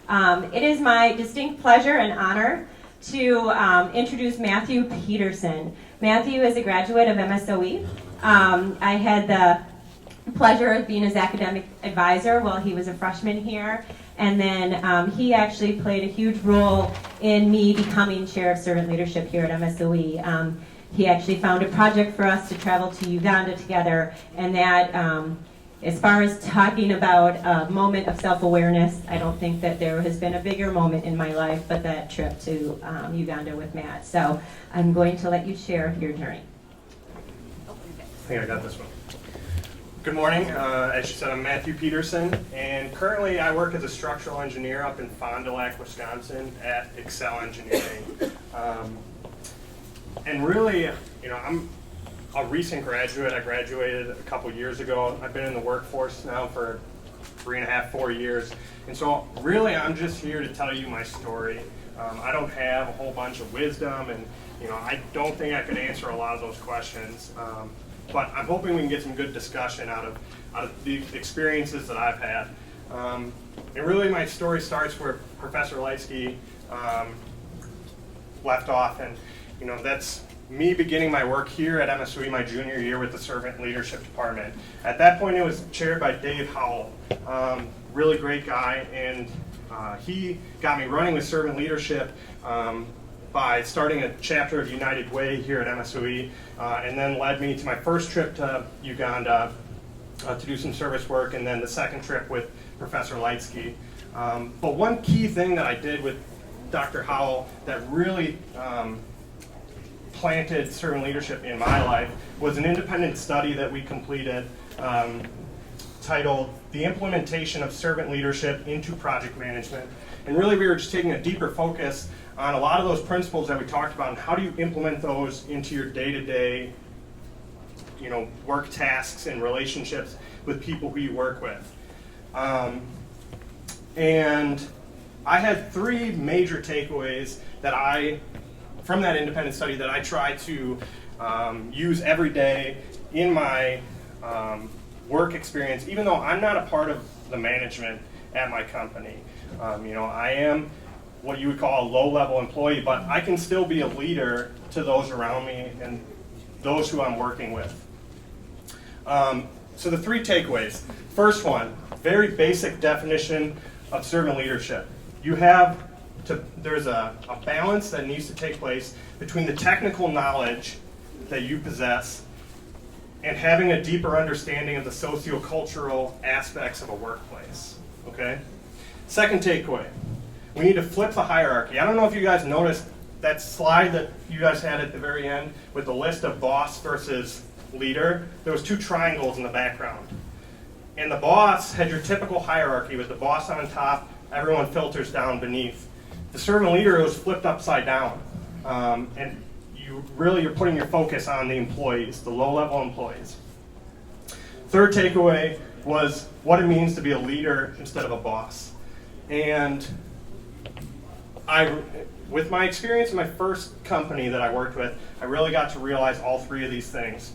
It is my distinct pleasure and honor to introduce Matthew Peterson. Matthew is a graduate of MSOE. I had the pleasure of being his academic advisor while he was a freshman here, and then he actually played a huge role in me becoming chair of servant leadership here at MSOE. He actually found a project for us to travel to Uganda together, and that, as far as talking about a moment of self-awareness, I don't think that there has been a bigger moment in my life but that trip to Uganda with Matt. So I'm going to let you share your journey. I think I got this one. Good morning. As you said, I'm Matthew Peterson, and currently I work as a structural engineer up in Fond du Lac, Wisconsin at Excel Engineering. And really, I'm a recent graduate. I graduated a couple years ago. I've been in the workforce now for 3.5, 4 years. And so really, I'm just here to tell you my story. I don't have a whole bunch of wisdom, and I don't think I could answer a lot of those questions. But I'm hoping we can get some good discussion out of the experiences that I've had. And really, my story starts where Professor Leitsky left off, and that's me beginning my work here at MSOE my junior year with the Servant Leadership Department. At that point, it was chaired by Dave Howell, really great guy, and he got me running with servant leadership by starting a chapter of United Way here at MSOE, and then led me to my first trip to Uganda to do some service work, and then the second trip with Professor Leitsky. But one key thing that I did with Dr. Howell that really planted servant leadership in my life was an independent study that we completed titled The Implementation of Servant Leadership into Project Management. And really we were just taking a deeper focus on a lot of those principles that we talked about and how do you implement those into your day-to-day work tasks and relationships with people who you work with. And I had 3 major takeaways from that independent study that I try to use every day in my work experience, even though I'm not a part of the management at my company. I am what you would call a low-level employee, but I can still be a leader to those around me and those who I'm working with. So the 3 takeaways. First one, very basic definition of servant leadership. There's a balance that needs to take place between the technical knowledge that you possess and having a deeper understanding of the sociocultural aspects of a workplace. Okay? Second takeaway, we need to flip the hierarchy. I don't know if you guys noticed that slide that you guys had at the very end with the list of boss versus leader. There was 2 triangles in the background. And the boss had your typical hierarchy with the boss on top, everyone filters down beneath. The servant leader was flipped upside down. And you're putting your focus on the employees, the low-level employees. Third takeaway was what it means to be a leader instead of a boss. And with my experience in my first company that I worked with, I really got to realize all 3 of these things.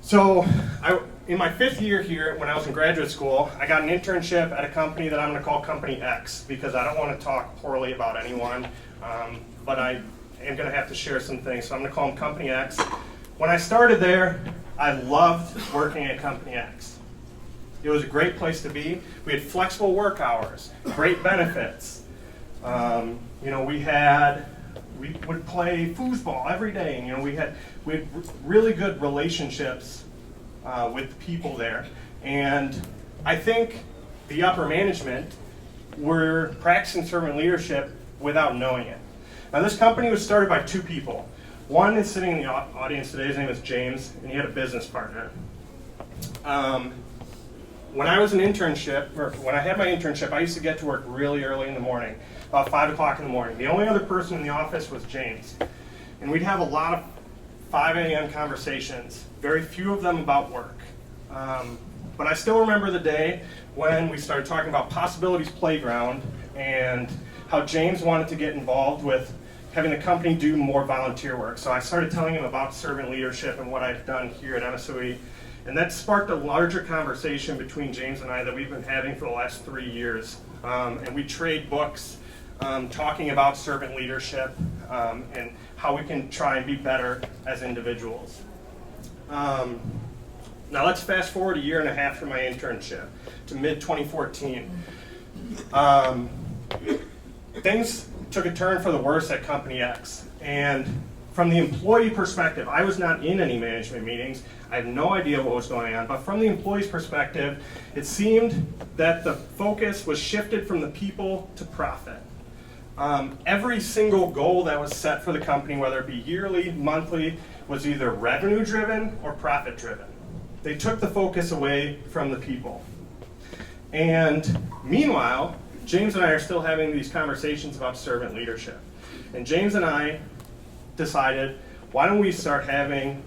So in my 5th year here, when I was in graduate school, I got an internship at a company that I'm going to call Company X because I don't want to talk poorly about anyone, but I am going to have to share some things, so I'm going to call them Company X. When I started there, I loved working at Company X. It was a great place to be. We had flexible work hours, great benefits. We would play foosball every day, and we had really good relationships with the people there. And I think the upper management were practicing servant leadership without knowing it. Now, this company was started by 2 people. One is sitting in the audience today. His name is James, and he had a business partner. When I had my internship, I used to get to work really early in the morning, about 5 o'clock in the morning. The only other person in the office was James. And we'd have a lot of 5 a.m. conversations, very few of them about work. But I still remember the day when we started talking about Possibilities Playground and how James wanted to get involved with having the company do more volunteer work. So I started telling him about servant leadership and what I've done here at MSOE. And that sparked a larger conversation between James and I that we've been having for the last 3 years. and we trade books talking about servant leadership and how we can try and be better as individuals. Now let's fast forward a year and a half from my internship to mid-2014. Things took a turn for the worse at Company X. And from the employee perspective, I was not in any management meetings. I had no idea what was going on. But from the employee's perspective, it seemed that the focus was shifted from the people to profit. Every single goal that was set for the company, whether it be yearly, monthly, was either revenue-driven or profit-driven. They took the focus away from the people. And meanwhile, James and I are still having these conversations about servant leadership. And James and I decided, why don't we start having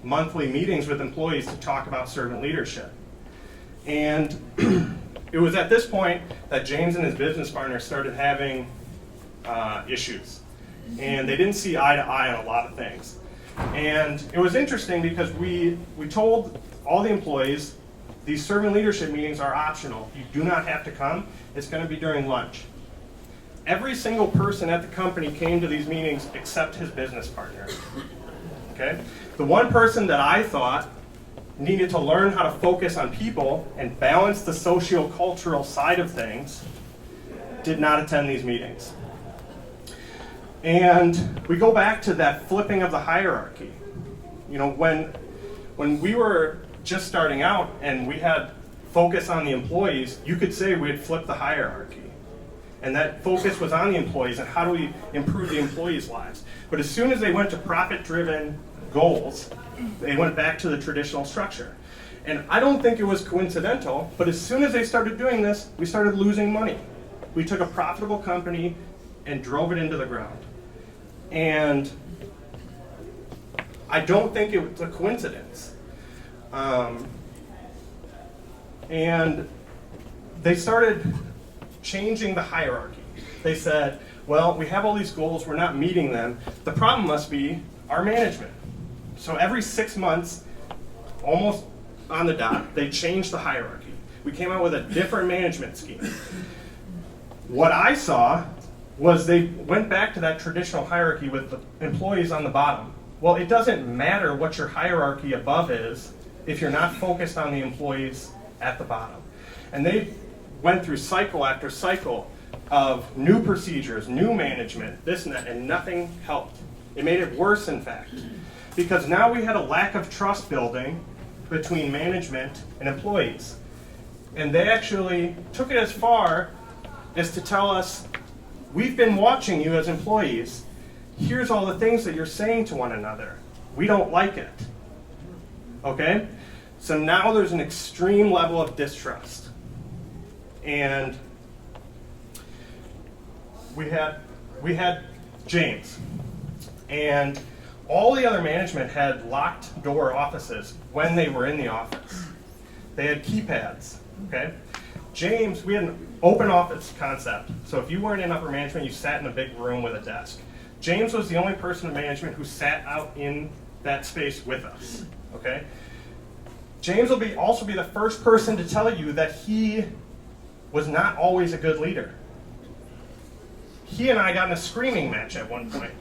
monthly meetings with employees to talk about servant leadership? And it was at this point that James and his business partner started having issues. And they didn't see eye to eye on a lot of things. And it was interesting because we told all the employees, these servant leadership meetings are optional. You do not have to come. It's going to be during lunch. Every single person at the company came to these meetings except his business partner. Okay? The one person that I thought needed to learn how to focus on people and balance the socio-cultural side of things did not attend these meetings. And we go back to that flipping of the hierarchy. You know, when we were just starting out and we had focus on the employees, you could say we had flipped the hierarchy. And that focus was on the employees and how do we improve the employees' lives. But as soon as they went to profit-driven goals, they went back to the traditional structure. And I don't think it was coincidental, but as soon as they started doing this, we started losing money. We took a profitable company and drove it into the ground. And I don't think it was a coincidence. And they started changing the hierarchy. They said, well, we have all these goals, we're not meeting them. The problem must be our management. So every 6 months, almost on the dot, they changed the hierarchy. We came out with a different management scheme. What I saw was they went back to that traditional hierarchy with the employees on the bottom. Well, it doesn't matter what your hierarchy above is if you're not focused on the employees at the bottom. And they went through cycle after cycle of new procedures, new management, this and that, and nothing helped. It made it worse, in fact, because now we had a lack of trust building between management and employees. And they actually took it as far as to tell us, we've been watching you as employees. Here's all the things that you're saying to one another. We don't like it. Okay? So now there's an extreme level of distrust. And we had James. And all the other management had locked door offices when they were in the office. They had keypads. Okay? James, we had an open office concept. So if you weren't in upper management, you sat in a big room with a desk. James was the only person in management who sat out in that space with us. Okay? James will also be the first person to tell you that he was not always a good leader. He and I got in a screaming match at one point.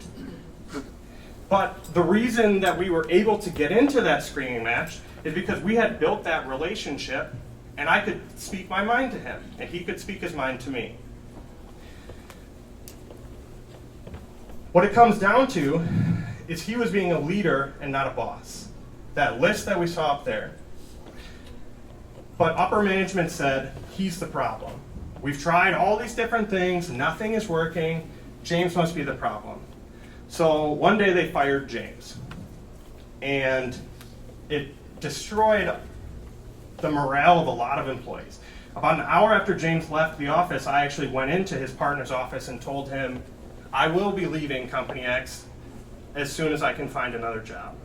But the reason that we were able to get into that screaming match is because we had built that relationship and I could speak my mind to him and he could speak his mind to me. What it comes down to is he was being a leader and not a boss. That list that we saw up there. But upper management said, he's the problem. We've tried all these different things, nothing is working, James must be the problem. So one day they fired James. And it destroyed the morale of a lot of employees. About an hour after James left the office, I actually went into his partner's office and told him, I will be leaving Company X as soon as I can find another job.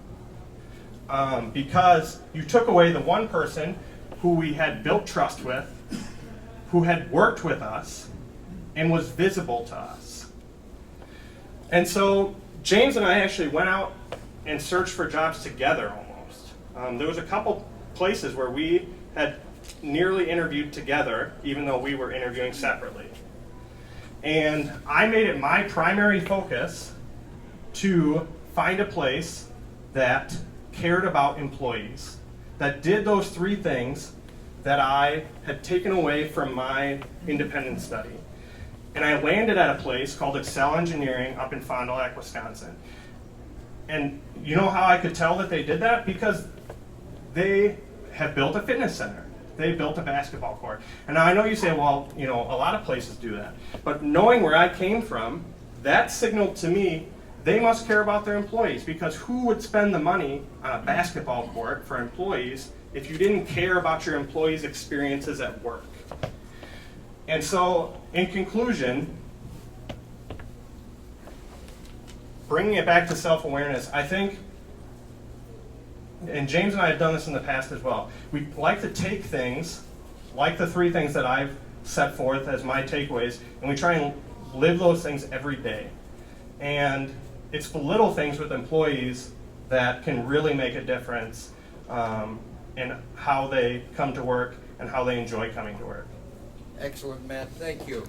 Because you took away the one person who we had built trust with, who had worked with us, and was visible to us. And so James and I actually went out and searched for jobs together almost. There was a couple places where we had nearly interviewed together, even though we were interviewing separately. And I made it my primary focus to find a place that cared about employees, that did those three things that I had taken away from my independent study. And I landed at a place called Excel Engineering up in Fond du Lac, Wisconsin. And you know how I could tell that they did that? Because they have built a fitness center. They built a basketball court. And now I know you say, well, you know, a lot of places do that. But knowing where I came from, that signaled to me they must care about their employees, because who would spend the money on a basketball court for employees if you didn't care about your employees' experiences at work? And so, in conclusion, bringing it back to self-awareness, I think, and James and I have done this in the past as well, we like to take things, like the three things that I've set forth as my takeaways, and we try and live those things every day. And it's the little things with employees that can really make a difference in how they come to work and how they enjoy coming to work. Excellent, Matt. Thank you.